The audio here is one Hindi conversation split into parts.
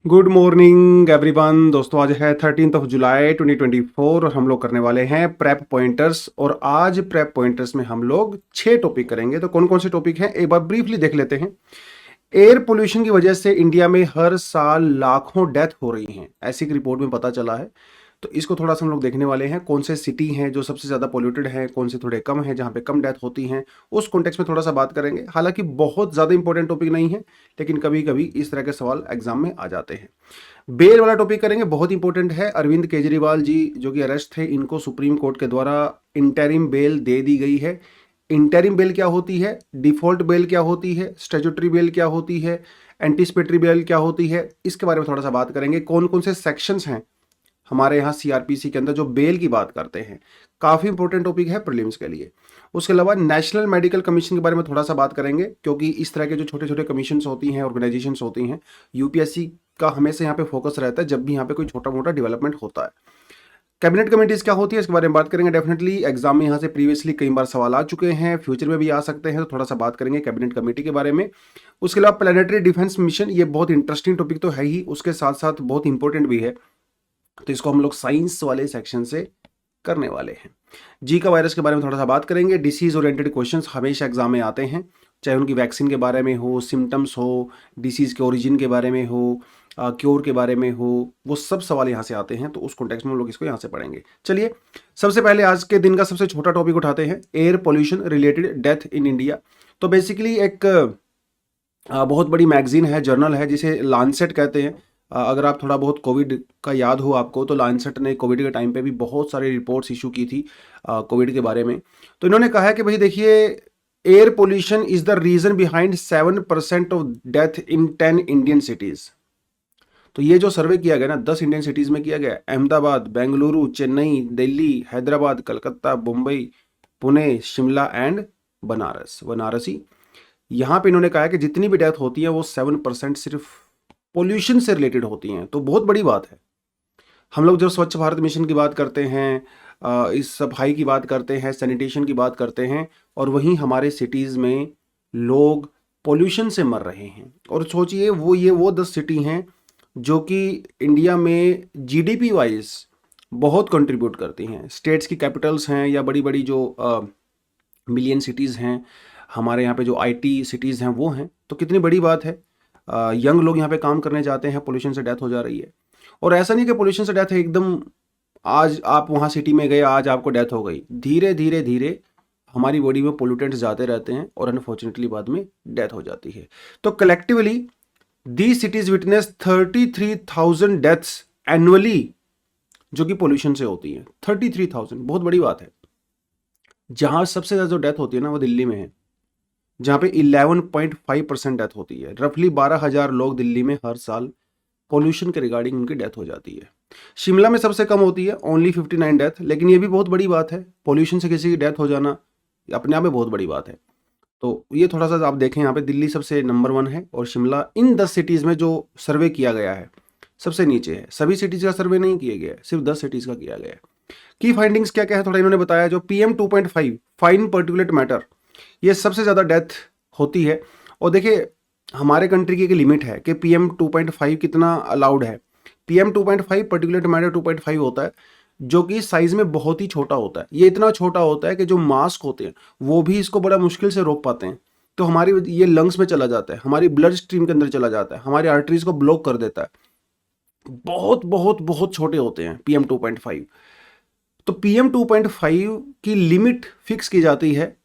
Good morning everyone. दोस्तों आज है 13 जुलाई 2024 और हम लोग करने वाले हैं प्रेप पॉइंटर्स। और आज प्रेप पॉइंटर्स में हम लोग 6 टॉपिक करेंगे। तो कौन कौन से टॉपिक हैं एक बार ब्रीफली देख लेते हैं। एयर पोल्यूशन की वजह से इंडिया में हर साल लाखों डेथ हो रही हैं, ऐसी एक रिपोर्ट में पता चला है। तो इसको थोड़ा सा हम लोग देखने वाले हैं, कौन से सिटी हैं जो सबसे ज़्यादा पोल्यूटेड हैं, कौन से थोड़े कम हैं जहाँ पे कम डेथ होती हैं, उस कॉन्टेक्स्ट में थोड़ा सा बात करेंगे। हालांकि बहुत ज़्यादा इंपॉर्टेंट टॉपिक नहीं है, लेकिन कभी कभी इस तरह के सवाल एग्जाम में आ जाते हैं। बेल वाला टॉपिक करेंगे, बहुत इंपॉर्टेंट है। अरविंद केजरीवाल जी जो कि अरेस्ट थे, इनको सुप्रीम कोर्ट के द्वारा इंटरिम बेल दे दी गई है। इंटरिम बेल क्या होती है, डिफॉल्ट बेल क्या होती है, स्टैट्यूटरी बेल क्या होती है, एंटीसिपेटरी बेल क्या होती है, इसके बारे में थोड़ा सा बात करेंगे। कौन कौन से सेक्शंस हैं हमारे यहाँ सीआरपीसी के अंदर जो बेल की बात करते हैं, काफ़ी इंपॉर्टेंट टॉपिक है प्रीलिम्स के लिए। उसके अलावा नेशनल मेडिकल कमीशन के बारे में थोड़ा सा बात करेंगे, क्योंकि इस तरह के जो छोटे छोटे कमीशंस होती हैं, ऑर्गेनाइजेशंस होती हैं, यूपीएससी का हमेशा यहाँ पे फोकस रहता है जब भी यहाँ पे कोई छोटा मोटा डेवलपमेंट होता है। कैबिनेट कमेटीज क्या होती है इसके बारे में बात करेंगे। डेफिनेटली एग्जाम में यहाँ से प्रीवियसली कई बार सवाल आ चुके हैं, फ्यूचर में भी आ सकते हैं, तो थोड़ा सा बात करेंगे कैबिनेट कमेटी के बारे में। उसके अलावा प्लानिटरी डिफेंस मिशन, ये बहुत इंटरेस्टिंग टॉपिक तो है ही, उसके साथ साथ बहुत इंपॉर्टेंट भी है, तो इसको हम लोग साइंस वाले सेक्शन से करने वाले हैं। जी का वायरस के बारे में थोड़ा सा बात करेंगे। डिसीज ओरिएंटेड क्वेश्चंस हमेशा एग्जाम में आते हैं, चाहे उनकी वैक्सीन के बारे में हो, सिम्टम्स हो, डिसीज के ओरिजिन के बारे में हो, क्योर के बारे में हो, वो सब सवाल यहाँ से आते हैं। तो उस कॉन्टेक्स्ट में हम लोग इसको यहाँ से पढ़ेंगे। चलिए सबसे पहले आज के दिन का सबसे छोटा टॉपिक उठाते हैं, air pollution related death in India. तो बेसिकली एक बहुत बड़ी मैगजीन है, जर्नल है, जिसे लांसेट कहते हैं। अगर आप थोड़ा बहुत कोविड का याद हो आपको, तो लांसेट ने कोविड के टाइम पे भी बहुत सारी रिपोर्ट्स इशू की थी कोविड के बारे में। तो इन्होंने कहा है कि भाई देखिए, air pollution is the reason behind 7% of death in 10 Indian cities. तो ये जो सर्वे किया गया ना, 10 इंडियन सिटीज में किया गया, अहमदाबाद, बेंगलुरु, चेन्नई, दिल्ली, हैदराबाद, कलकत्ता, मुंबई, पुणे, शिमला एंड बनारसी। यहाँ पे इन्होंने कहा है कि जितनी भी डेथ होती है वो 7% सिर्फ पोल्यूशन से रिलेटेड होती हैं। तो बहुत बड़ी बात है। हम लोग जब स्वच्छ भारत मिशन की बात करते हैं, इस सफाई की बात करते हैं, सैनिटेशन की बात करते हैं, और वहीं हमारे सिटीज़ में लोग पोल्यूशन से मर रहे हैं। और सोचिए वो 10 सिटी हैं जो कि इंडिया में जीडीपी वाइज बहुत कंट्रीब्यूट करती हैं। स्टेट्स की कैपिटल्स हैं या बड़ी बड़ी जो मिलियन सिटीज़ हैं, हमारे यहाँ पे जो आईटी सिटीज़ हैं वो हैं। तो कितनी बड़ी बात है। यंग लोग यहाँ पे काम करने जाते हैं, पोल्यूशन से डेथ हो जा रही है। और ऐसा नहीं कि पोल्यूशन से डेथ है एकदम, आज आप वहाँ सिटी में गए, आज आपको डेथ हो गई। धीरे धीरे धीरे हमारी बॉडी में पोल्यूटेंट्स जाते रहते हैं और अनफॉर्चुनेटली बाद में डेथ हो जाती है। तो collectively these cities witness 33,000 deaths annually, जो कि पोल्यूशन से होती है। 33,000 बहुत बड़ी बात है। जहाँ सबसे ज़्यादा जो डेथ होती है ना, वो दिल्ली में है, जहाँ पे 11.5% डेथ होती है। रफली 12,000 लोग दिल्ली में हर साल पोल्यूशन के रिगार्डिंग उनकी डेथ हो जाती है। शिमला में सबसे कम होती है, ओनली 59 डेथ। लेकिन ये भी बहुत बड़ी बात है, पोल्यूशन से किसी की डेथ हो जाना अपने आप में बहुत बड़ी बात है। तो ये थोड़ा सा आप देखें, यहाँ पे दिल्ली सबसे नंबर 1 है और शिमला इन 10 सिटीज़ में जो सर्वे किया गया है सबसे नीचे है। सभी सिटीज़ का सर्वे नहीं किया गया है, सिर्फ 10 सिटीज़ का किया गया है। की फाइंडिंग्स क्या क्या है थोड़ा इन्होंने बताया। जो PM 2.5 फाइन पर्टिकुलेट मैटर, ये सबसे ज़्यादा डेथ होती है। और देखिए हमारे कंट्री की एक लिमिट है कि PM 2.5 कितना अलाउड है। PM 2.5 पर्टिकुलेट मैटर 2.5 होता है, जो कि साइज में बहुत ही छोटा होता है। ये इतना छोटा होता है कि जो मास्क होते हैं वो भी इसको बड़ा मुश्किल से रोक पाते हैं। तो हमारी ये लंग्स में चला जाता है, हमारी ब्लड स्ट्रीम के अंदर चला जाता है, हमारी आर्टरीज को ब्लॉक कर देता है। बहुत बहुत बहुत छोटे होते हैं PM 2.5। तो PM 2.5 की लिमिट फिक्स की जाती है,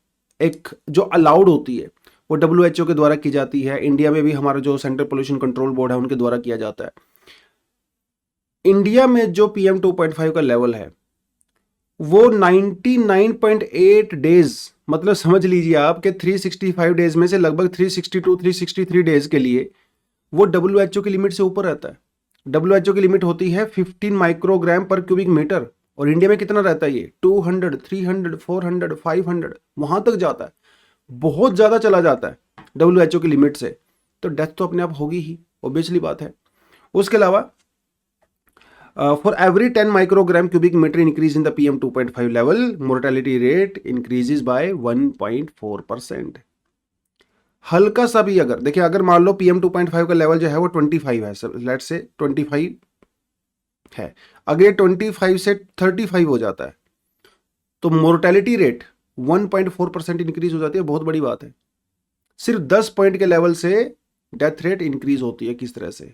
एक जो अलाउड होती है वो WHO के द्वारा की जाती है। इंडिया में भी हमारा जो सेंट्रल पोल्यूशन कंट्रोल बोर्ड है उनके द्वारा किया जाता है। इंडिया में जो PM 2.5 का लेवल है वो 99.8 डेज, मतलब समझ लीजिए आप कि 365 डेज में से लगभग 363 डेज के लिए वो WHO की लिमिट से ऊपर रहता है। WHO की लिमिट होती है 15 माइक्रोग्राम पर क्यूबिक मीटर, और इंडिया में कितना रहता है ये 200, 300, 400, 500 वहां तक जाता है। बहुत ज़्यादा चला जाता है WHO की लिमिट से। तो डेथ तो अपने आप होगी ही, ऑब्वियसली बात है। उसके अलावा for every 10 microgram cubic meter increase in the PM 2.5 level, mortality rate increases by 1.4%। हल्का सा भी अगर देखिए, अगर मान लो PM 2.5 का लेवल जो है वो 25 है, लेट्स से 25 है, अगर ये 25 से 35 हो जाता है तो मोर्टेलिटी रेट 1.4% इंक्रीज हो जाती है। बहुत बड़ी बात है। सिर्फ 10 पॉइंट के लेवल से डेथ रेट इंक्रीज होती है। किस तरह से,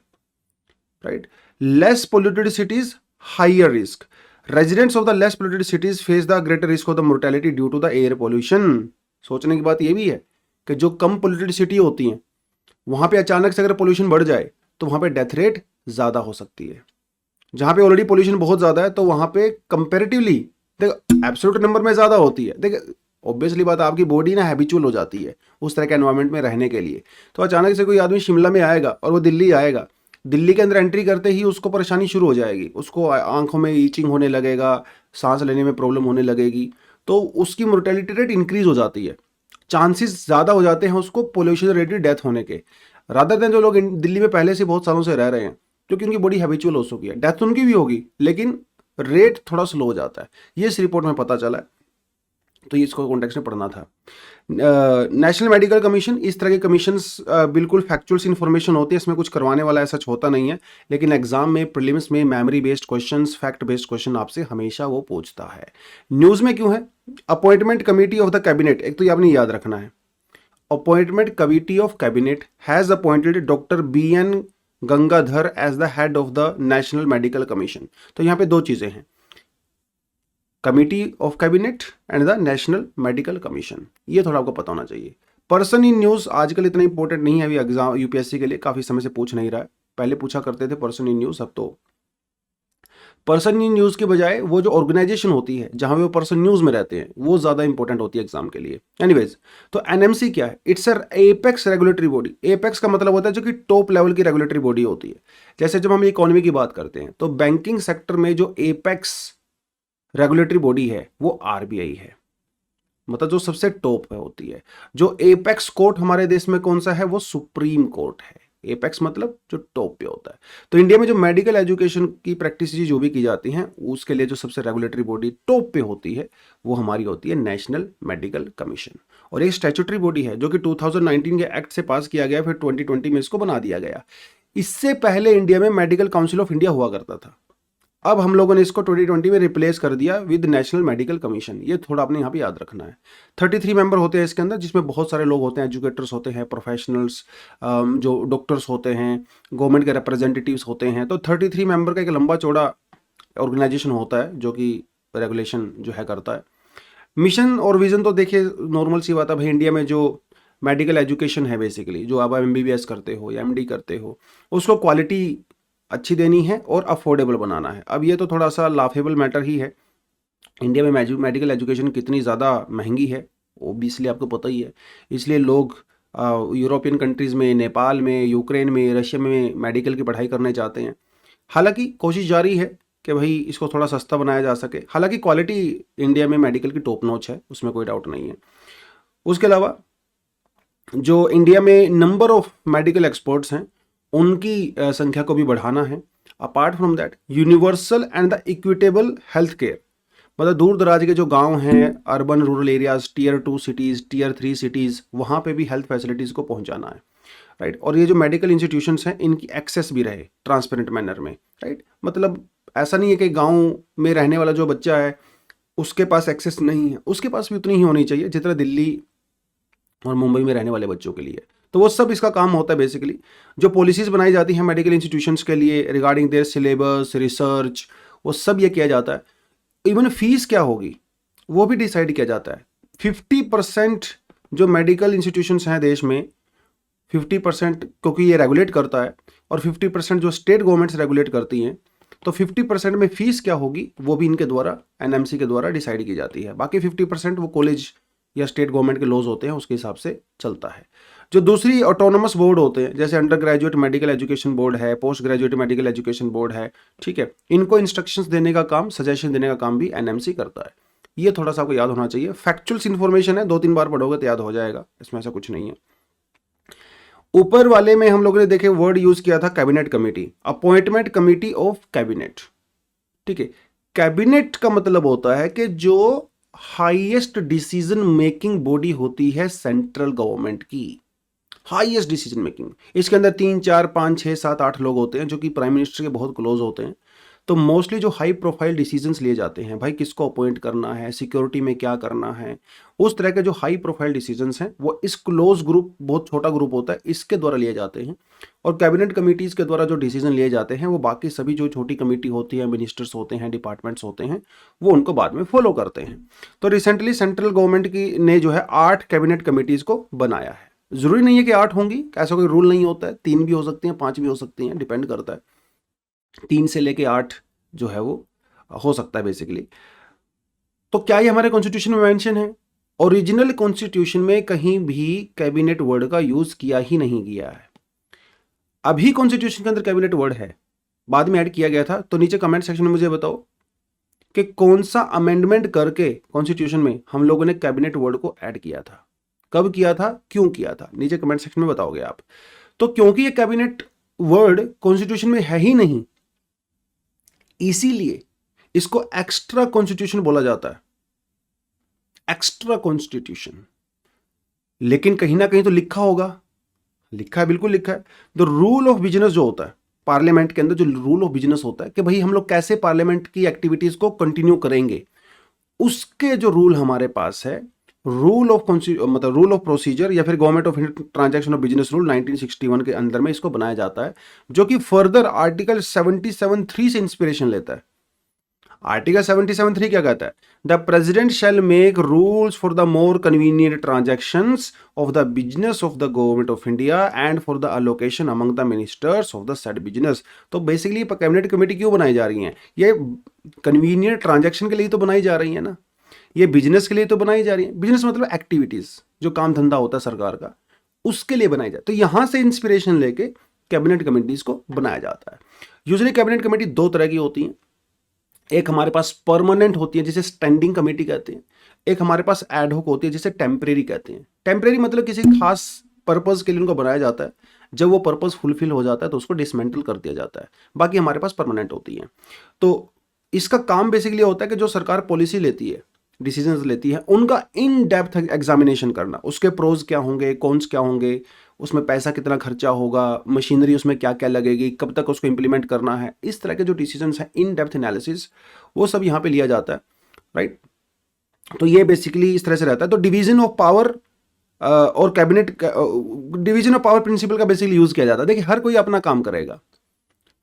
right? Less polluted cities, higher risk. Residents of the less polluted cities face the greater risk of the mortality due to the air pollution. सोचने की बात यह भी है कि जो कम पोल्यूटेड सिटी होती हैं वहां पे अचानक से अगर पोल्यूशन बढ़ जाए तो वहां पे डेथ रेट ज्यादा हो सकती है। जहां पे ऑलरेडी पोल्यूशन बहुत ज्यादा है तो वहां पे कंपेरेटिवली देखो एब्सोल्यूट नंबर में ज्यादा होती है। देखो ऑब्वियसली बात, आपकी बॉडी ना हैबिचुअल हो जाती है उस तरह के एनवायरनमेंट में रहने के लिए। तो अचानक से कोई आदमी शिमला में आएगा और वो दिल्ली आएगा, दिल्ली के अंदर एंट्री करते ही उसको परेशानी शुरू हो जाएगी, उसको आंखों में ईचिंग होने लगेगा, सांस लेने में प्रॉब्लम होने लगेगी, तो उसकी मोर्टेलिटी रेट इंक्रीज हो जाती है। चांसेस ज़्यादा हो जाते हैं उसको पोल्यूशन रिलेटेड डेथ होने के, रादर देन जो लोग दिल्ली में पहले से बहुत सालों से रह रहे हैं क्योंकि उनकी बॉडी हैबिचुअल हो चुकी है। डेथ उनकी भी होगी लेकिन रेट थोड़ा स्लो हो जाता है। ये इस रिपोर्ट में पता चला है, तो ये इसको कॉन्टेक्स्ट में पढ़ना था। नेशनल मेडिकल कमीशन, इस तरह के कमीशंस बिल्कुल फैक्चुअल्स इन्फॉर्मेशन होती है, इसमें कुछ करवाने वाला ऐसा होता नहीं है, लेकिन एग्जाम में प्रीलिम्स में memory based questions, fact based question आपसे हमेशा वो पूछता है। न्यूज में क्यों है? Appointment committee of the cabinet, एक तो ये आपने याद रखना है, appointment committee of cabinet has appointed doctor BN Gangadhar as the head of the national medical commission. तो यहाँ पे दो चीजें हैं, committee of cabinet and the national medical commission, ये थोड़ा आपको पता होना चाहिए। पर्सन इन न्यूज आजकल इतना इंपॉर्टेंट नहीं है, अभी एग्जाम UPSC के लिए काफी समय से पूछ नहीं रहा है, पहले पूछा करते थे पर्सन इन न्यूज, अब तो पर्सन इन न्यूज के बजाय वो जो ऑर्गेनाइजेशन होती है जहां पे वो पर्सन न्यूज में रहते हैं वो ज्यादा इंपॉर्टेंट होती है एग्जाम के लिए। एनीवेज, तो NMC क्या है? It's apex regulatory body. Apex का मतलब होता है जो कि टॉप लेवल की रेगुलेटरी बॉडी होती है। जैसे जब हम इकोनॉमी की बात करते हैं तो बैंकिंग सेक्टर में जो एपेक्स रेगुलेटरी बॉडी है वो RBI है, मतलब जो सबसे टॉप पे होती है। जो एपेक्स कोर्ट हमारे देश में कौन सा है? वो सुप्रीम कोर्ट है। एपेक्स मतलब जो टॉप पे होता है। तो इंडिया में जो मेडिकल एजुकेशन की प्रैक्टिस जो भी की जाती हैं उसके लिए जो सबसे रेगुलेटरी बॉडी टॉप पे होती है वो हमारी होती है नेशनल मेडिकल कमीशन। और एक स्टैट्यूटरी बॉडी है जो कि 2019 के एक्ट से पास किया गया, फिर 2020 में इसको बना दिया गया। इससे पहले इंडिया में मेडिकल काउंसिल ऑफ इंडिया हुआ करता था, अब हम लोगों ने इसको 2020 में रिप्लेस कर दिया विद नेशनल मेडिकल कमीशन। ये थोड़ा आपने यहाँ पे याद रखना है। 33 मेंबर होते हैं इसके अंदर, जिसमें बहुत सारे लोग होते हैं, एजुकेटर्स होते हैं, प्रोफेशनल्स, जो डॉक्टर्स होते हैं, गवर्नमेंट के रिप्रेजेंटेटिव्स होते हैं। तो 33 मेंबर का एक लंबा चौड़ा ऑर्गेनाइजेशन होता है जो कि रेगुलेशन जो है करता है। मिशन और विजन तो देखिए नॉर्मल सी बात है भाई, इंडिया में जो मेडिकल एजुकेशन है बेसिकली, जो आप MBBS करते हो या MD करते हो, उसको क्वालिटी अच्छी देनी है और अफोर्डेबल बनाना है। अब ये तो थोड़ा सा लाफेबल मैटर ही है, इंडिया में मेडिकल एजुकेशन कितनी ज़्यादा महंगी है ओबियसली आपको पता ही है। इसलिए लोग यूरोपियन कंट्रीज़ में, नेपाल में, यूक्रेन में, रशिया में मेडिकल की पढ़ाई करने जाते हैं। हालांकि कोशिश जारी है कि भाई इसको थोड़ा सस्ता बनाया जा सके। हालांकि क्वालिटी इंडिया में मेडिकल की टॉप नॉच है, उसमें कोई डाउट नहीं है। उसके अलावा जो इंडिया में नंबर ऑफ मेडिकल एक्सपर्ट्स हैं उनकी संख्या को भी बढ़ाना है। Apart from that universal and the equitable health care, मतलब दूर दराज के जो गांव हैं, urban rural areas, Tier 2 cities, Tier 3 cities, वहाँ पे भी हेल्थ फैसिलिटीज़ को पहुँचाना है, राइट। और ये जो मेडिकल इंस्टीट्यूशंस हैं इनकी एक्सेस भी रहे ट्रांसपेरेंट मैनर में, राइट। मतलब ऐसा नहीं है कि गाँव में रहने वाला जो बच्चा है उसके पास एक्सेस नहीं है, उसके पास भी उतनी ही होनी चाहिए जितना दिल्ली और मुंबई में रहने वाले बच्चों के लिए। तो वो सब इसका काम होता है बेसिकली। जो पॉलिसीज़ बनाई जाती हैं मेडिकल इंस्टीट्यूशंस के लिए रिगार्डिंग देयर सिलेबस, रिसर्च, वो सब ये किया जाता है। इवन फीस क्या होगी वो भी डिसाइड किया जाता है। 50% जो मेडिकल इंस्टीट्यूशंस हैं देश में, 50% क्योंकि ये रेगुलेट करता है और 50% जो स्टेट गवर्नमेंट्स रेगुलेट करती हैं, तो 50% में फीस क्या होगी वो भी इनके द्वारा, NMC के द्वारा डिसाइड की जाती है। बाकी 50% वो कॉलेज या स्टेट गवर्नमेंट के लॉज होते हैं उसके हिसाब से चलता है। जो दूसरी ऑटोनोमस बोर्ड होते हैं जैसे under graduate medical education board है, post graduate medical education board है, ठीक है, इनको इंस्ट्रक्शंस देने का काम, सजेशन देने का काम भी NMC करता है। ये थोड़ा सा आपको याद होना चाहिए। फैक्चुअल्स इन्फॉर्मेशन है, 2-3 बार पढ़ोगे तो याद हो जाएगा, इसमें ऐसा कुछ नहीं है। ऊपर वाले में हम लोगों ने देखे वर्ड यूज किया था cabinet committee, appointment committee of cabinet, ठीक है। कैबिनेट का मतलब होता है कि जो हाईएस्ट डिसीजन मेकिंग बॉडी होती है सेंट्रल गवर्नमेंट की, हाईएस्ट डिसीजन मेकिंग। इसके अंदर 3 4 5 6 7 8 लोग होते हैं जो कि प्राइम मिनिस्टर के बहुत क्लोज होते हैं। तो मोस्टली जो हाई प्रोफाइल डिसीजंस लिए जाते हैं, भाई किसको अपॉइंट करना है, सिक्योरिटी में क्या करना है, उस तरह के जो हाई प्रोफाइल डिसीजंस हैं वो इस क्लोज ग्रुप, बहुत छोटा ग्रुप होता है, इसके द्वारा लिए जाते हैं। और कैबिनेट कमिटीज़ के द्वारा जो डिसीजन लिए जाते हैं वो बाकी सभी जो छोटी कमेटी होती है, मिनिस्टर्स होते हैं, डिपार्टमेंट्स होते हैं, वो उनको बाद में फॉलो करते हैं। तो रिसेंटली सेंट्रल गवर्नमेंट की ने जो है 8 कैबिनेट कमेटीज़ को बनाया है। ज़रूरी नहीं है कि 8 होंगी, ऐसा कोई रूल नहीं होता है, 3 भी हो सकती हैं, 5 भी हो सकती हैं, डिपेंड करता है। 3 से लेके 8 जो है वो हो सकता है बेसिकली। तो क्या ये हमारे कॉन्स्टिट्यूशन में मेंशन है? ओरिजिनल कॉन्स्टिट्यूशन में कहीं भी कैबिनेट वर्ड का यूज किया ही नहीं गया है। अभी कॉन्स्टिट्यूशन के अंदर कैबिनेट वर्ड है, बाद में ऐड किया गया था। तो नीचे कमेंट सेक्शन में मुझे बताओ कि कौन सा अमेंडमेंट करके कॉन्स्टिट्यूशन में हम लोगों ने कैबिनेट वर्ड को ऐड किया था, कब किया था, क्यों किया था, नीचे कमेंट सेक्शन में बताओगे आप। तो क्योंकि ये कैबिनेट वर्ड कॉन्स्टिट्यूशन में है ही नहीं, इसीलिए इसको एक्स्ट्रा कॉन्स्टिट्यूशन बोला जाता है, एक्स्ट्रा कॉन्स्टिट्यूशन। लेकिन कहीं ना कहीं तो लिखा होगा, लिखा है, बिल्कुल लिखा है। द रूल ऑफ बिजनेस जो होता है पार्लियामेंट के अंदर, जो रूल ऑफ बिजनेस होता है कि भाई हम लोग कैसे पार्लियामेंट की एक्टिविटीज को कंटिन्यू करेंगे, उसके जो रूल हमारे पास है, रूल ऑफ मतलब रूल ऑफ प्रोसीजर या फिर government of transaction of business rule 1961 के अंदर में इसको बनाया जाता है, जो कि फर्दर आर्टिकल 77(3) से इंस्पिरेशन लेता है। आर्टिकल 77(3) क्या कहता है? The president shell make rules for the more convenient transactions of the business of the government of India and for the allocation among the ministers of the said business. तो बेसिकली कैबिनेट कमेटी क्यों बनाई जा रही है? ये कन्वीनियंट ट्रांजैक्शन के लिए तो बनाई जा रही है ना, ये बिजनेस के लिए तो बनाई जा रही है। बिजनेस मतलब एक्टिविटीज, जो काम धंधा होता है सरकार का, उसके लिए बनाई जाए। तो यहां से इंस्पिरेशन लेके कैबिनेट कमेटीज को बनाया जाता है। यूजुअली कैबिनेट कमेटी दो तरह की होती हैं, एक हमारे पास परमानेंट होती है जिसे स्टैंडिंग कमेटी कहते हैं, एक हमारे पास एडहॉक होती है जिसे टेम्परेरी कहते हैं। टेम्परेरी मतलब किसी खास पर्पज के लिए उनको बनाया जाता है, जब वो पर्पज फुलफिल हो जाता है तो उसको डिसमेंटल कर दिया जाता है। बाकी हमारे पास परमानेंट होती है। तो इसका काम बेसिकली होता है कि जो सरकार पॉलिसी लेती है, डिसीजंस लेती है, उनका इन डेप्थ एग्जामिनेशन करना, उसके प्रोज क्या होंगे, कॉन्स क्या होंगे, उसमें पैसा कितना खर्चा होगा, मशीनरी उसमें क्या क्या लगेगी, कब तक उसको इंप्लीमेंट करना है, इस तरह के जो डिसीजंस हैं, इन डेप्थ एनालिसिस, वो सब यहाँ पे लिया जाता है, राइट। तो ये बेसिकली इस तरह से रहता है। तो डिवीजन ऑफ पावर और cabinet, division of power principle का बेसिकली यूज किया जाता है। देखिए हर कोई अपना काम करेगा,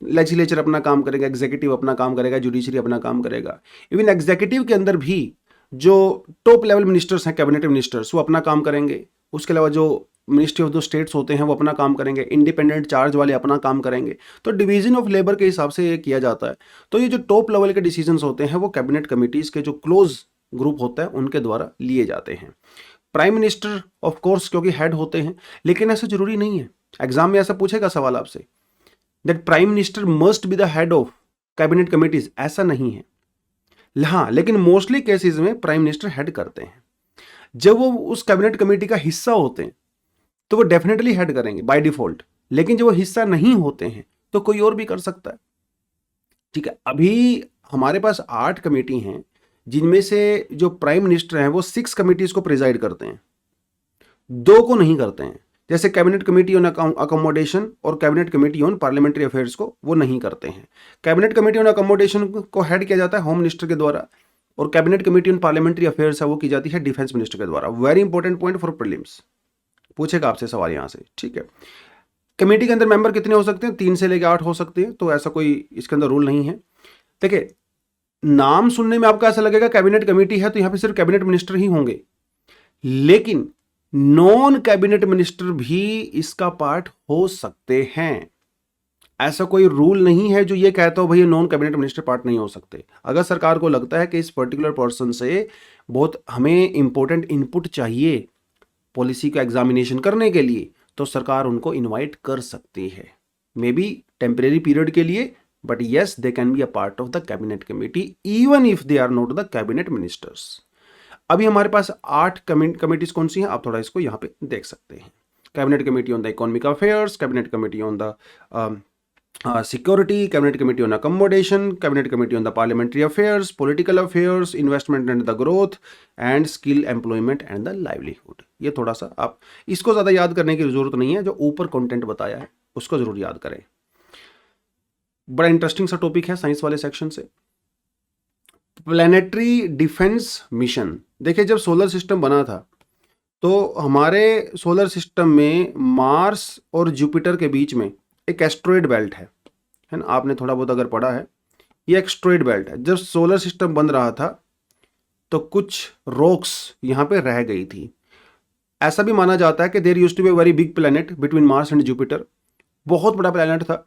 लेजिस्लेचर अपना काम करेगा, एग्जीक्यूटिव अपना काम करेगा, जुडिशरी अपना काम करेगा। इवन एग्जीक्यूटिव के अंदर भी जो टॉप लेवल मिनिस्टर्स हैं, कैबिनेट मिनिस्टर्स, वो अपना काम करेंगे। उसके अलावा जो मिनिस्ट्री ऑफ द स्टेट्स होते हैं वो अपना काम करेंगे, इंडिपेंडेंट चार्ज वाले अपना काम करेंगे। तो डिवीजन ऑफ लेबर के हिसाब से ये किया जाता है। तो ये जो टॉप लेवल के डिसीजंस होते हैं वो कैबिनेट कमिटीज के जो क्लोज ग्रुप होता है उनके द्वारा लिए जाते हैं। प्राइम मिनिस्टर ऑफ कोर्स क्योंकि हेड होते हैं, लेकिन ऐसा जरूरी नहीं है। एग्जाम में ऐसा पूछेगा सवाल आपसे that prime minister must be the head of cabinet committees, ऐसा नहीं है। हाँ, लेकिन मोस्टली केसेस में प्राइम मिनिस्टर हेड करते हैं। जब वो उस कैबिनेट कमेटी का हिस्सा होते हैं तो वो डेफिनेटली हेड करेंगे बाय डिफॉल्ट, लेकिन जब वो हिस्सा नहीं होते हैं तो कोई और भी कर सकता है, ठीक है। अभी हमारे पास 8 कमेटी हैं, जिनमें से जो प्राइम मिनिस्टर हैं वो 6 कमिटीज को प्रिजाइड करते हैं, 2 को नहीं करते हैं। जैसे कैबिनेट कमेटी ऑन अकोमोडेशन और cabinet committee on parliamentary affairs को वो नहीं करते हैं। कैबिनेट कमेटी ऑन अकोमोडेशन को हेड किया जाता है होम मिनिस्टर के द्वारा, और cabinet committee on parliamentary affairs है वो की जाती है डिफेंस मिनिस्टर के द्वारा। Very important point for prelims, पूछेगा आपसे सवाल यहां से, ठीक है। कमेटी के अंदर मेंबर कितने हो सकते हैं? 3 से लेकर 8 हो सकते हैं, तो ऐसा कोई इसके अंदर रूल नहीं है। देखिए नाम सुनने में आपको ऐसा लगेगा कैबिनेट कमेटी है तो यहां पे सिर्फ कैबिनेट मिनिस्टर ही होंगे, लेकिन नॉन कैबिनेट मिनिस्टर भी इसका पार्ट हो सकते हैं। ऐसा कोई रूल नहीं है जो ये कहता हो भैया नॉन कैबिनेट मिनिस्टर पार्ट नहीं हो सकते। अगर सरकार को लगता है कि इस पर्टिकुलर पर्सन से बहुत हमें इंपॉर्टेंट इनपुट चाहिए पॉलिसी का एग्जामिनेशन करने के लिए, तो सरकार उनको इनवाइट कर सकती है, मे बी टेम्परेरी पीरियड के लिए, but yes they can be a part of the cabinet committee even if they are not the cabinet ministers. अभी हमारे पास 8 कमिटीज कौन सी हैं, आप थोड़ा इसको यहाँ पे देख सकते हैं। Cabinet committee on the economic affairs, cabinet committee on the security, cabinet committee on accommodation, cabinet committee on the parliamentary affairs, political affairs, investment and the growth, and skill employment and the livelihood. ये थोड़ा सा आप इसको ज़्यादा याद करने की जरूरत नहीं है, जो ऊपर कंटेंट बताया है उसको जरूर याद करें। बड़ा इंटरेस्टिंग सा टॉपिक है साइंस वाले सेक्शन से। Planetary defence mission. देखिए, जब सोलर सिस्टम बना था तो हमारे सोलर सिस्टम में मार्स और जुपिटर के बीच में एक एस्ट्रॉयड बेल्ट है ना, आपने थोड़ा बहुत अगर पढ़ा है, ये एस्ट्रॉयड बेल्ट है। जब सोलर सिस्टम बन रहा था तो कुछ रॉक्स यहाँ पे रह गई थी। ऐसा भी माना जाता है कि there used to be a very big planet between Mars and Jupiter, बहुत बड़ा प्लैनेट था,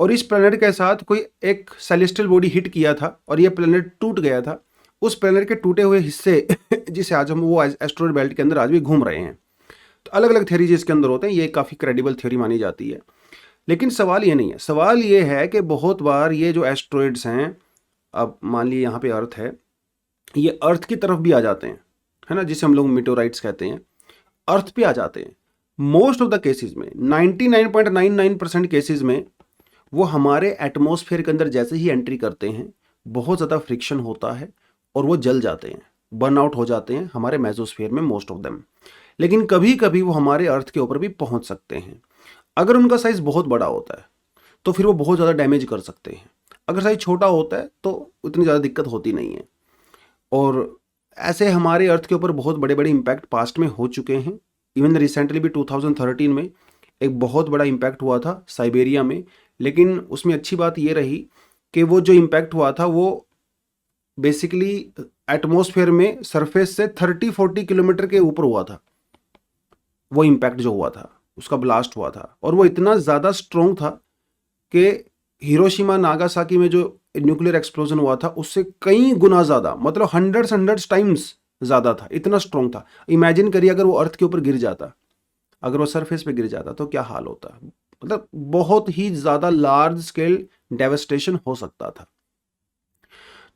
और इस प्लैनेट के साथ कोई एक सेलेस्टियल बॉडी हिट किया था और ये प्लैनेट टूट गया था। उस प्लैनेट के टूटे हुए हिस्से जिसे आज हम वो एस्ट्रॉयड बेल्ट के अंदर आज भी घूम रहे हैं। तो अलग अलग थ्योरी जिसके अंदर होते हैं, ये काफ़ी क्रेडिबल थ्योरी मानी जाती है। लेकिन सवाल ये नहीं है, सवाल ये है कि बहुत बार ये जो एस्ट्रॉयड्स हैं, अब मान लीजिए यहाँ पे अर्थ है, ये अर्थ की तरफ भी आ जाते हैं, है ना, जिसे हम लोग मीटोराइट्स कहते हैं, अर्थ पे आ जाते हैं। मोस्ट ऑफ द केसेस में 99.99% केसेस में वो हमारे एटमॉस्फेयर के अंदर जैसे ही एंट्री करते हैं बहुत ज़्यादा फ्रिक्शन होता है और वो जल जाते हैं, बर्न आउट हो जाते हैं हमारे मेसोस्फेयर में मोस्ट ऑफ देम। लेकिन कभी कभी वो हमारे अर्थ के ऊपर भी पहुंच सकते हैं। अगर उनका साइज बहुत बड़ा होता है तो फिर वो बहुत ज़्यादा डैमेज कर सकते हैं। अगर साइज छोटा होता है तो उतनी ज़्यादा दिक्कत होती नहीं है। और ऐसे हमारे अर्थ के ऊपर बहुत बड़े बड़े इम्पैक्ट पास्ट में हो चुके हैं। इवन रिसेंटली भी 2013 में एक बहुत बड़ा इम्पैक्ट हुआ था साइबेरिया में, लेकिन उसमें अच्छी बात ये रही कि वो जो इम्पैक्ट हुआ था वो बेसिकली एटमॉस्फेयर में सरफेस से 30-40 किलोमीटर के ऊपर हुआ था। वो इम्पैक्ट जो हुआ था, उसका ब्लास्ट हुआ था, और वो इतना ज़्यादा स्ट्रॉन्ग था कि हिरोशिमा नागासाकी में जो न्यूक्लियर एक्सप्लोजन हुआ था उससे कई गुना ज़्यादा, मतलब हंड्रेड्स टाइम्स ज़्यादा था, इतना स्ट्रॉन्ग था। इमेजिन करिए अगर वो अर्थ के ऊपर गिर जाता, अगर वो सरफेस पे गिर जाता तो क्या हाल होता। मतलब बहुत ही ज़्यादा लार्ज स्केल डेवस्टेशन हो सकता था।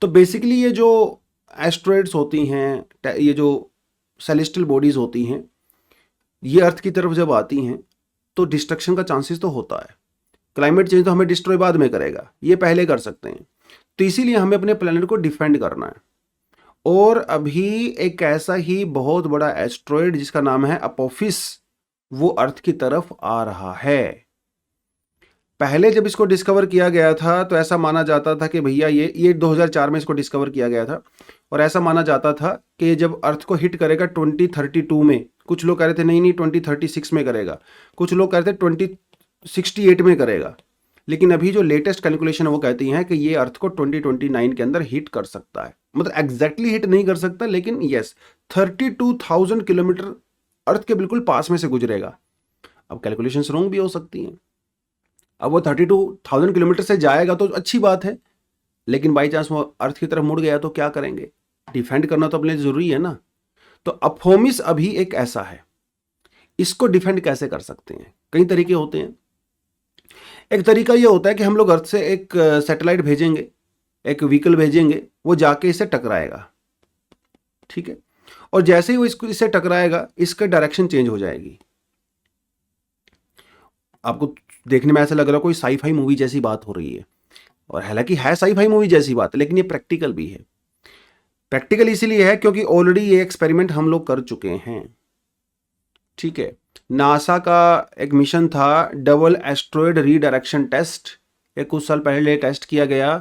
तो बेसिकली ये जो एस्ट्रॉयड्स होती हैं, ये जो सेलेस्टियल बॉडीज़ होती हैं, ये अर्थ की तरफ जब आती हैं तो डिस्ट्रक्शन का चांसेस तो होता है। क्लाइमेट चेंज तो हमें डिस्ट्रॉय बाद में करेगा, ये पहले कर सकते हैं। तो इसीलिए हमें अपने प्लेनेट को डिफेंड करना है। और अभी एक ऐसा ही बहुत बड़ा एस्ट्रॉयड जिसका नाम है अपोफिस, वो अर्थ की तरफ आ रहा है। पहले जब इसको डिस्कवर किया गया था तो ऐसा माना जाता था कि भैया ये 2004 में इसको डिस्कवर किया गया था, और ऐसा माना जाता था कि जब अर्थ को हिट करेगा 2032 में, कुछ लोग कह रहे थे नहीं 2036 में करेगा, कुछ लोग कह रहे थे 2068 में करेगा। लेकिन अभी जो लेटेस्ट कैलकुलेशन है वो कहती हैं कि ये अर्थ को 2029 के अंदर हिट कर सकता है। मतलब एग्जैक्टली हिट नहीं कर सकता, लेकिन यस 32,000 किलोमीटर अर्थ के बिल्कुल पास में से गुजरेगा। अब कैलकुलेशन रॉन्ग भी हो सकती हैं। अब वो 32,000 किलोमीटर से जाएगा तो अच्छी बात है, लेकिन बाई चांस वो अर्थ की तरफ मुड़ गया तो क्या करेंगे। डिफेंड करना तो अपने लिए जरूरी है ना। तो अपोफिस अभी एक ऐसा है, इसको डिफेंड कैसे कर सकते हैं, कई तरीके होते हैं। एक तरीका ये होता है कि हम लोग अर्थ से एक सैटेलाइट भेजेंगे, एक व्हीकल भेजेंगे, वो जाके इससे टकराएगा, ठीक है, और जैसे ही वो इससे टकराएगा इसका डायरेक्शन चेंज हो जाएगी। आपको देखने में ऐसा लग रहा है कोई साई-फाई मूवी जैसी बात हो रही है, और हालांकि है साई-फाई मूवी जैसी बात, लेकिन ये प्रैक्टिकल भी है। प्रैक्टिकल इसीलिए है क्योंकि ऑलरेडी ये एक्सपेरिमेंट हम लोग कर चुके हैं, ठीक है। नासा का एक मिशन था डबल एस्ट्रॉयड रीडायरेक्शन टेस्ट, एक कुछ साल पहले टेस्ट किया गया,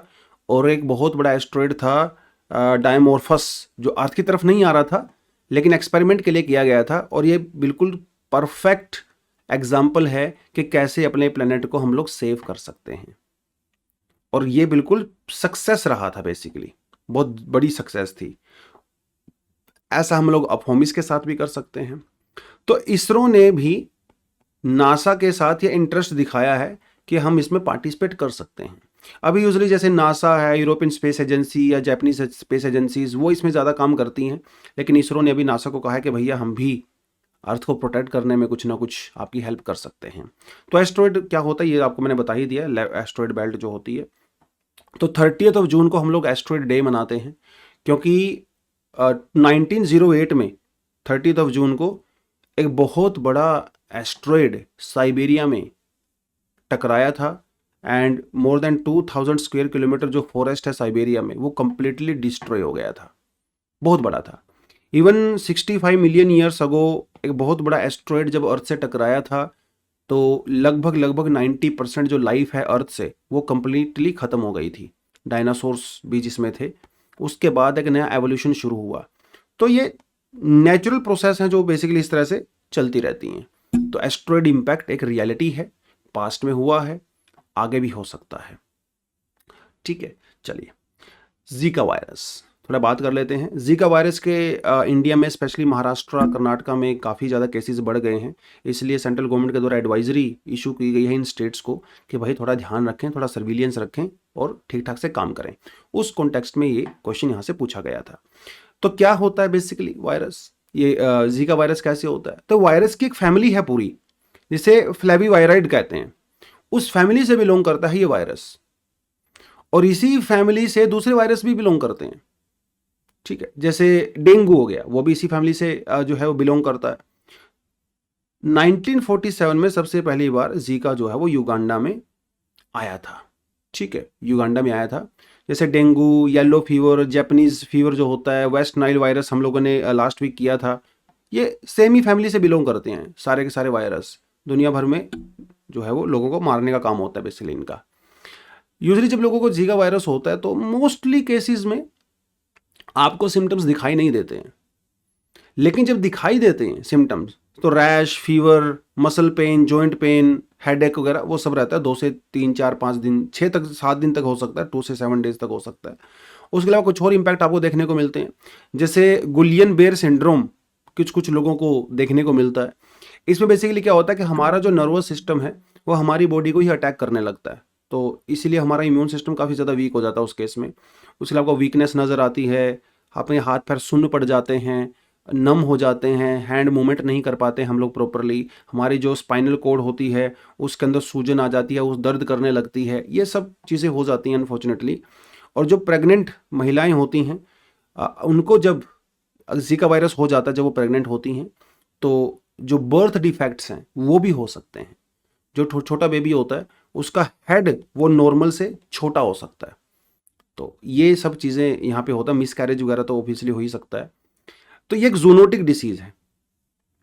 और एक बहुत बड़ा एस्ट्रॉयड था डायमोर्फस, जो अर्थ की तरफ नहीं आ रहा था लेकिन एक्सपेरिमेंट के लिए किया गया था। और ये बिल्कुल परफेक्ट एग्जाम्पल है कि कैसे अपने प्लेनेट को हम लोग सेव कर सकते हैं, और ये बिल्कुल सक्सेस रहा था, बेसिकली बहुत बड़ी सक्सेस थी। ऐसा हम लोग अपोफिस के साथ भी कर सकते हैं। तो इसरो ने भी नासा के साथ ये इंटरेस्ट दिखाया है कि हम इसमें पार्टिसिपेट कर सकते हैं। अभी यूजली जैसे नासा है, यूरोपियन स्पेस एजेंसी या जापानीज स्पेस एजेंसीज, वो इसमें ज़्यादा काम करती हैं, लेकिन इसरो ने अभी नासा को कहा है कि भैया हम भी अर्थ को प्रोटेक्ट करने में कुछ ना कुछ आपकी हेल्प कर सकते हैं। तो एस्ट्रॉयड क्या होता है ये आपको मैंने बता ही दिया, एस्ट्रॉयड बेल्ट जो होती है। तो 30 जून को हम लोग एस्ट्रॉयड डे मनाते हैं, क्योंकि 1908 में 30 जून को एक बहुत बड़ा एस्ट्रॉयड साइबेरिया में टकराया था, and more than 2000 square kilometre जो फॉरेस्ट है साइबेरिया में वो कंप्लीटली डिस्ट्रॉय हो गया था, बहुत बड़ा था। इवन 65 मिलियन ईयर्स अगो एक बहुत बड़ा एस्ट्रॉयड जब अर्थ से टकराया था तो लगभग 90% जो लाइफ है अर्थ से वो कंप्लीटली ख़त्म हो गई थी, डायनासोर्स भी जिसमें थे। उसके बाद एक नया एवोल्यूशन शुरू हुआ। तो ये नेचुरल प्रोसेस हैं जो बेसिकली इस तरह से चलती रहती हैं। तो एस्ट्रॉयड इम्पैक्ट एक रियलिटी है, पास्ट में हुआ है, आगे भी हो सकता है। ठीक है, चलिए जीका वायरस थोड़ा बात कर लेते हैं। जीका वायरस के इंडिया में स्पेशली महाराष्ट्र कर्नाटका में काफ़ी ज़्यादा केसेस बढ़ गए हैं, इसलिए सेंट्रल गवर्नमेंट के द्वारा एडवाइजरी इशू की गई है इन स्टेट्स को कि भाई थोड़ा ध्यान रखें, थोड़ा सर्विलियंस रखें और ठीक ठाक से काम करें। उस कॉन्टेक्स्ट में ये क्वेश्चन यहाँ से पूछा गया था। तो क्या होता है बेसिकली वायरस, ये जीका वायरस कैसे होता है? तो वायरस की एक फैमिली है पूरी, जिसे फ्लेविवायराइड कहते हैं, उस फैमिली से बिलोंग करता है ये वायरस, और इसी फैमिली से दूसरे वायरस भी बिलोंग करते हैं। ठीक है, जैसे डेंगू हो गया, वो भी इसी फैमिली से जो है वो बिलोंग करता है। 1947 में सबसे पहली बार जीका जो है वो युगांडा में आया था। ठीक है, युगांडा में आया था। जैसे dengue, yellow fever, Japanese fever जो होता है, वेस्ट नाइल वायरस हम लोगों ने लास्ट वीक किया था, ये सेम ही फैमिली से बिलोंग करते हैं सारे के सारे वायरस। दुनिया भर में जो है वो लोगों को मारने का काम होता है बेसिकली इनका। यूजली जब लोगों को जीका वायरस होता है तो मोस्टली केसेस में आपको सिम्टम्स दिखाई नहीं देते हैं, लेकिन जब दिखाई देते हैं सिम्टम्स तो rash, fever, muscle pain, joint pain, headache वगैरह वो सब रहता है। 2 से 3, 4, 5 दिन, 6 तक 7 दिन तक हो सकता है, 2 से 7 डेज तक हो सकता है। उसके अलावा कुछ और इम्पैक्ट आपको देखने को मिलते हैं, जैसे गुलियन बेयर सिंड्रोम कुछ लोगों को देखने को मिलता है। इसमें बेसिकली क्या होता है कि हमारा जो नर्वस सिस्टम है वो हमारी बॉडी को ही अटैक करने लगता है, तो इसीलिए हमारा इम्यून सिस्टम काफ़ी ज़्यादा वीक हो जाता है उस केस में। उसके अलावा वीकनेस नज़र आती है, अपने हाथ पैर सुन्न पड़ जाते हैं, नम हो जाते हैं, हैंड मूवमेंट नहीं कर पाते हम लोग प्रॉपरली, हमारी जो स्पाइनल कॉर्ड होती है उसके अंदर सूजन आ जाती है, उस दर्द करने लगती है, ये सब चीज़ें हो जाती हैं अनफॉर्चुनेटली। और जो प्रेग्नेंट महिलाएं होती हैं उनको जब जीका वायरस हो जाता है, जब वो प्रेग्नेंट होती हैं, तो जो बर्थ डिफेक्ट्स हैं वो भी हो सकते हैं। जो छोटा बेबी होता है उसका हेड वो नॉर्मल से छोटा हो सकता है, तो ये सब चीज़ें यहाँ पे होता है। मिसकैरेज वगैरह तो ऑब्वियसली हो ही सकता है। तो ये एक जूनोटिक डिसीज़ है,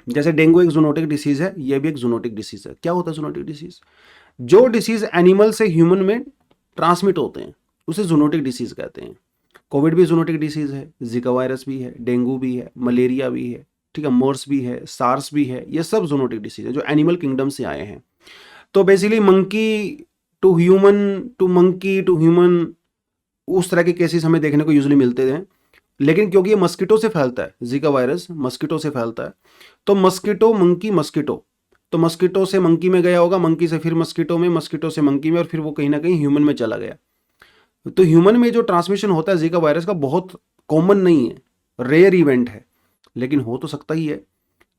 जैसे डेंगू एक जूनोटिक डिसीज़ है, ये भी एक जूनोटिक डिसीज़ है। क्या होता है जूनोटिक डिसीज़? जो डिसीज़ एनिमल से ह्यूमन में ट्रांसमिट होते हैं उसे जूनोटिक डिसीज़ कहते हैं। कोविड भी जूनोटिक डिसीज़ है, जीका वायरस भी है, डेंगू भी है, मलेरिया भी है, ठीक है, मर्स भी है, सार्स भी है, ये सब जूनोटिक डिसीज़ है जो एनिमल किंगडम से आए हैं। तो basically monkey to human to monkey to human उस तरह के केसेस हमें देखने को यूजुअली मिलते हैं। लेकिन क्योंकि ये मस्कीटो से फैलता है, जीका वायरस मस्कीटो से फैलता है, तो मस्कीटो मंकी मस्कीटो, तो मस्कीटो से मंकी में गया होगा, मंकी से फिर मस्कीटो में, मस्कीटो से मंकी में, और फिर वो कहीं ना कहीं ह्यूमन में चला गया। तो ह्यूमन में जो ट्रांसमिशन होता है जीका वायरस का बहुत कॉमन नहीं है, रेयर इवेंट है, लेकिन हो तो सकता ही है।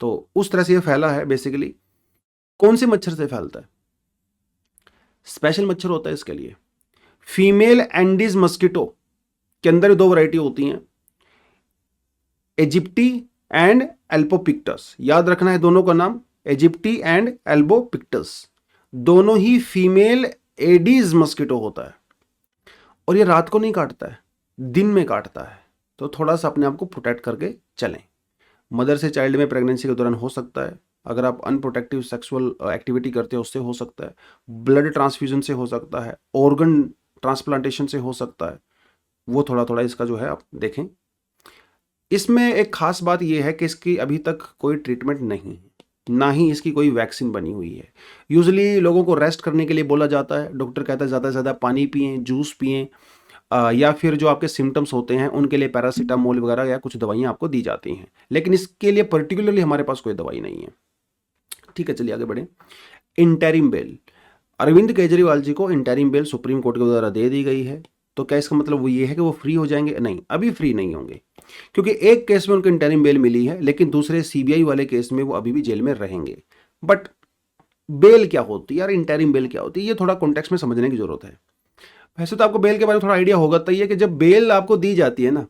तो उस तरह से ये फैला है बेसिकली। कौन से मच्छर से फैलता है? स्पेशल मच्छर होता है इसके लिए, फीमेल एंडीज मस्कीटो के अंदर 2 वैरायटी होती हैं, इजिप्टी एंड एल्बोपिक्टस। याद रखना है दोनों का नाम, इजिप्टी एंड एल्बोपिक्टस, दोनों ही फीमेल एडीज मस्कीटो होता है, और ये रात को नहीं काटता है, दिन में काटता है। तो थोड़ा सा अपने आप को प्रोटेक्ट करके चलें। मदर से चाइल्ड में प्रेगनेंसी के दौरान हो सकता है, अगर आप अनप्रोटेक्टिव सेक्सुअल एक्टिविटी करते हो उससे हो सकता है, ब्लड ट्रांसफ्यूजन से हो सकता है, ऑर्गन ट्रांसप्लांटेशन से हो सकता है, वो थोड़ा थोड़ा इसका जो है आप देखें। इसमें एक खास बात यह है कि इसकी अभी तक कोई ट्रीटमेंट नहीं है, ना ही इसकी कोई वैक्सीन बनी हुई है। यूजुअली लोगों को रेस्ट करने के लिए बोला जाता है, डॉक्टर कहता है ज़्यादा से ज़्यादा पानी पिएं, जूस पिएं, या फिर जो आपके सिम्टम्स होते हैं उनके लिए पैरासीटामोल वगैरह या कुछ दवाइयाँ आपको दी जाती हैं, लेकिन इसके लिए पर्टिकुलरली हमारे पास कोई दवाई नहीं है। ठीक है, चलिए आगे बढ़ें। इंटरिम बेल, अरविंद केजरीवाल जी को इंटरिम बेल सुप्रीम कोर्ट के द्वारा दे दी गई है। तो क्या इसका मतलब वो ये है कि वो फ्री हो जाएंगे? नहीं, अभी फ्री नहीं होंगे, क्योंकि एक केस में उनको इंटरिम बेल मिली है, लेकिन दूसरे सीबीआई वाले केस में वो अभी भी जेल में रहेंगे। बट बेल क्या होती है यार, इंटरिम बेल क्या होती है, ये थोड़ा कॉन्टेक्स्ट में समझने की जरूरत है। वैसे तो आपको बेल के बारे में थोड़ा आइडिया होगा तो ये कि जब बेल आपको दी जाती है ना,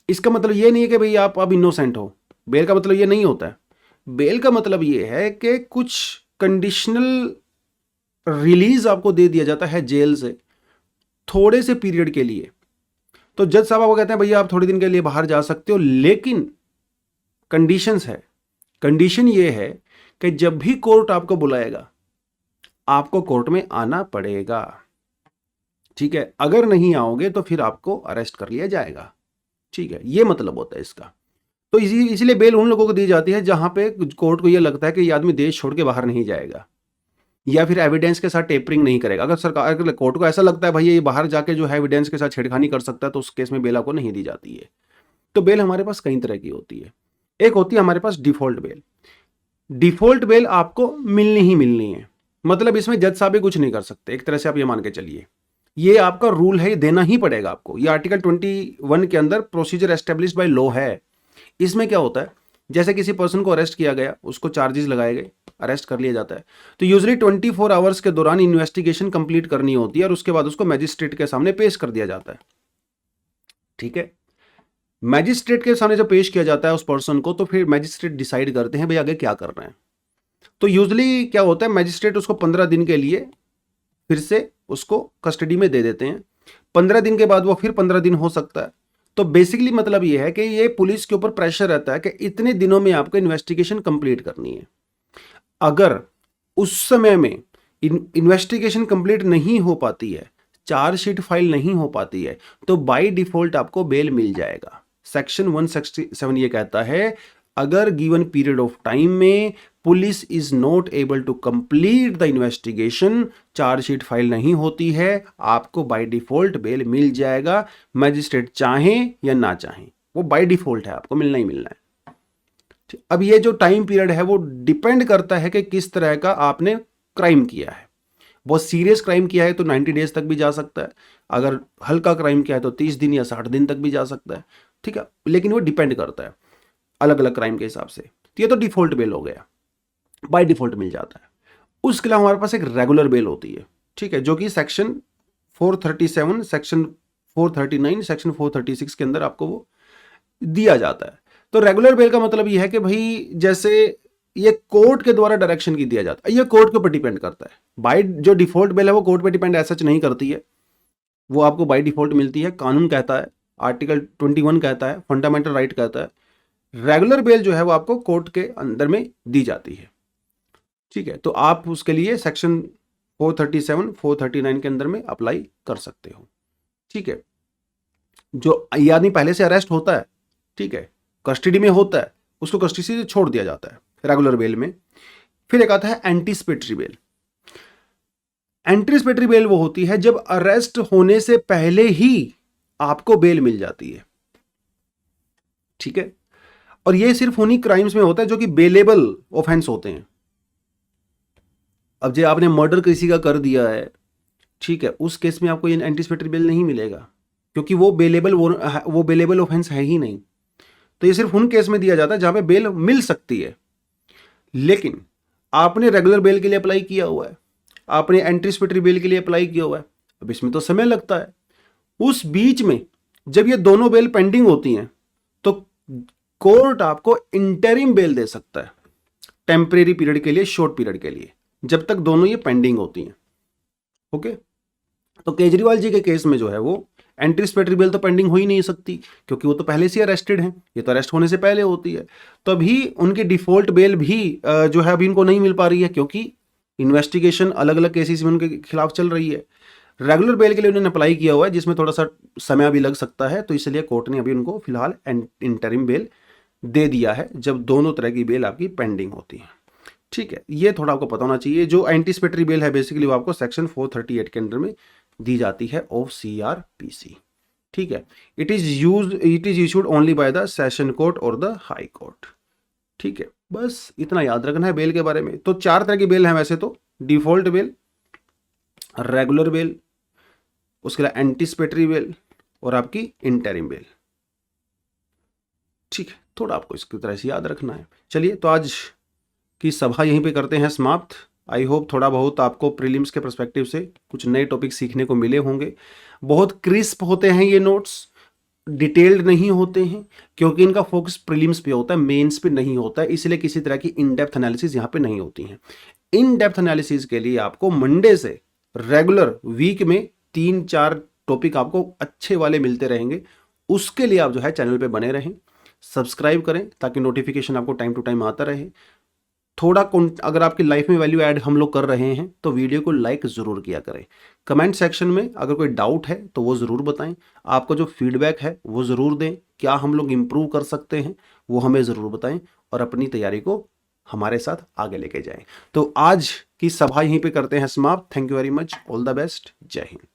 इसका मतलब ये नहीं है कि भाई आप अब इनोसेंट हो। बेल का मतलब ये नहीं होता है। बेल का मतलब ये है कि कुछ कंडीशनल रिलीज आपको दे दिया जाता है जेल से थोड़े से पीरियड के लिए, तो जज साहब आपको कहते हैं भैया आप थोड़े दिन के लिए बाहर जा सकते हो, लेकिन कंडीशंस है। कंडीशन ये है कि जब भी कोर्ट आपको बुलाएगा आपको कोर्ट में आना पड़ेगा, ठीक है। अगर नहीं आओगे तो फिर आपको अरेस्ट कर लिया जाएगा, ठीक है। ये मतलब होता है इसका। तो इसलिए बेल उन लोगों को दी जाती है जहां पे कोर्ट को ये लगता है कि ये आदमी देश छोड़ के बाहर नहीं जाएगा या फिर एविडेंस के साथ टेपरिंग नहीं करेगा। अगर सरकार कोर्ट को ऐसा लगता है भाई ये बाहर जाके जो है एविडेंस के साथ छेड़खानी कर सकता है, तो उस केस में बेल आपको नहीं दी जाती है। तो बेल हमारे पास कई तरह की होती है। एक होती है हमारे पास डिफॉल्ट बेल। डिफॉल्ट बेल आपको मिलनी ही मिलनी है, मतलब इसमें जज साहब भी कुछ नहीं कर सकते, एक तरह से आप ये मान के चलिए, ये आपका रूल है, ये देना ही पड़ेगा आपको। ये आर्टिकल 21 के अंदर प्रोसीजर एस्टेब्लिश्ड बाय लॉ है। इसमें क्या होता है, जैसे किसी पर्सन को अरेस्ट किया गया, उसको चार्जेस लगाए गए, अरेस्ट कर लिया जाता है, तो यूजुअली 24 आवर्स के दौरान इन्वेस्टिगेशन कंप्लीट करनी होती है और उसके बाद उसको मैजिस्ट्रेट के सामने पेश कर दिया जाता है, ठीक है। मैजिस्ट्रेट के सामने जब पेश किया जाता है उस पर्सन को, तो फिर मैजिस्ट्रेट डिसाइड करते हैं भाई आगे क्या कर रहे हैं। तो यूजुअली क्या होता है, मैजिस्ट्रेट उसको 15 दिन के लिए फिर से उसको कस्टडी में दे देते हैं। 15 दिन के बाद वो फिर 15 दिन हो सकता है। तो बेसिकली मतलब ये है कि ये पुलिस के ऊपर प्रेशर रहता है कि इतने दिनों में आपको इन्वेस्टिगेशन कंप्लीट करनी है। अगर उस समय में इन्वेस्टिगेशन कंप्लीट नहीं हो पाती है, चार्जशीट फाइल नहीं हो पाती है, तो बाय डिफॉल्ट आपको बेल मिल जाएगा। सेक्शन 167 ये कहता है अगर गिवन पीरियड ऑफ टाइम में police is not able to complete the investigation, chargesheet file नहीं होती है, आपको बाय डिफॉल्ट बेल मिल जाएगा। मैजिस्ट्रेट चाहें या ना चाहें, वो बाय डिफॉल्ट है, आपको मिलना ही मिलना है। अब ये जो टाइम पीरियड है वो डिपेंड करता है कि किस तरह का आपने क्राइम किया है। बहुत सीरियस क्राइम किया है तो 90 डेज तक भी जा सकता है, अगर हल्का क्राइम किया है तो 30 दिन या 60 दिन तक भी जा सकता है, ठीक है। लेकिन वो डिपेंड करता है अलग अलग क्राइम के हिसाब से। तो ये तो डिफॉल्ट बेल हो गया, बाय डिफॉल्ट मिल जाता है। उसके अलावा हमारे पास एक रेगुलर बेल होती है, ठीक है, जो कि सेक्शन 437, सेक्शन 439, सेक्शन 436 के अंदर आपको वो दिया जाता है। तो रेगुलर बेल का मतलब ये है कि भाई जैसे ये कोर्ट के द्वारा डायरेक्शन की दिया जाता है, ये कोर्ट के ऊपर डिपेंड करता है। बाय जो डिफॉल्ट बेल है वो कोर्ट पे डिपेंड ऐसा नहीं करती है, वो आपको बाय डिफॉल्ट मिलती है। कानून कहता है, आर्टिकल 21 कहता है, फंडामेंटल राइट कहता है, रेगुलर बेल जो है वो आपको कोर्ट के अंदर में दी जाती है, ठीक है। तो आप उसके लिए सेक्शन 437, 439 के अंदर में अप्लाई कर सकते हो, ठीक है। जो ये आदमी पहले से अरेस्ट होता है, ठीक है, कस्टडी में होता है, उसको कस्टडी से छोड़ दिया जाता है रेगुलर बेल में। फिर एक आता है एंटीसिपेटरी बेल। एंटीसिपेटरी बेल वो होती है जब अरेस्ट होने से पहले ही आपको बेल मिल जाती है, ठीक है। और ये सिर्फ उन्हीं क्राइम्स में होता है जो कि बेलेबल ऑफेंस होते हैं। अब जो आपने मर्डर किसी का कर दिया है, ठीक है, उस केस में आपको ये एंटीसिपेटरी बेल नहीं मिलेगा, क्योंकि वो बेलेबल ऑफेंस है ही नहीं। तो ये सिर्फ उन केस में दिया जाता है जहां पे बेल मिल सकती है। लेकिन आपने रेगुलर बेल के लिए अप्लाई किया हुआ है, आपने एंटीसिपेटरी बेल के लिए अप्लाई किया हुआ है, अब इसमें तो समय लगता है। उस बीच में जब ये दोनों बेल पेंडिंग होती हैं तो कोर्ट आपको इंटरिम बेल दे सकता है, टेम्परेरी पीरियड के लिए, शॉर्ट पीरियड के लिए, जब तक दोनों ये पेंडिंग होती हैं, ओके। तो केजरीवाल जी के केस में जो है वो एंटीसिपेटरी बेल तो पेंडिंग हो ही नहीं सकती, क्योंकि वो तो पहले से अरेस्टेड हैं, ये तो अरेस्ट होने से पहले होती है। तो अभी उनकी डिफॉल्ट बेल भी जो है अभी इनको नहीं मिल पा रही है, क्योंकि इन्वेस्टिगेशन अलग अलग केसेस में उनके खिलाफ चल रही है। रेगुलर बेल के लिए उन्होंने अप्लाई किया हुआ है, जिसमें थोड़ा सा समय भी लग सकता है, तो इसलिए कोर्ट ने अभी उनको फिलहाल इंटरिम बेल दे दिया है जब दोनों तरह की बेल आपकी पेंडिंग होती है, ठीक है। ये थोड़ा आपको पता होना चाहिए। जो एंटीसिपेटरी बेल है बेसिकली वो आपको सेक्शन 438 के अंडर में दी जाती है ऑफ CRPC, ठीक है। It is issued only by the session court और द हाई कोर्ट, ठीक है। बस इतना याद रखना है बेल के बारे में। तो 4 तरह की बेल है वैसे तो, डिफॉल्ट बेल, रेगुलर बेल, उसके बाद एंटीसिपेटरी बेल और आपकी इंटरिम बेल, ठीक है। थोड़ा आपको इसकी तरह से याद रखना है। चलिए, तो आज की सभा यहीं पे करते हैं समाप्त। आई होप थोड़ा बहुत आपको प्रीलिम्स के पर्सपेक्टिव से कुछ नए टॉपिक सीखने को मिले होंगे। बहुत क्रिस्प होते हैं ये नोट्स, डिटेल्ड नहीं होते हैं, क्योंकि इनका फोकस प्रीलिम्स पे होता है, मेंस पे नहीं होता है, इसलिए किसी तरह की इन डेप्थ एनालिसिस यहाँ पे नहीं होती हैं। इन डेप्थ एनालिसिस के लिए आपको मंडे से रेगुलर वीक में 3-4 टॉपिक आपको अच्छे वाले मिलते रहेंगे। उसके लिए आप जो है चैनल पे बने रहें, सब्सक्राइब करें ताकि नोटिफिकेशन आपको टाइम टू टाइम आता रहे। थोड़ा अगर आपकी लाइफ में वैल्यू ऐड हम लोग कर रहे हैं तो वीडियो को लाइक ज़रूर किया करें। कमेंट सेक्शन में अगर कोई डाउट है तो वो ज़रूर बताएं। आपका जो फीडबैक है वो ज़रूर दें। क्या हम लोग इम्प्रूव कर सकते हैं वो हमें ज़रूर बताएं और अपनी तैयारी को हमारे साथ आगे लेके जाएं। तो आज की सभा यहीं पे करते हैं समाप्त। Thank you very much. All the best. जय हिंद।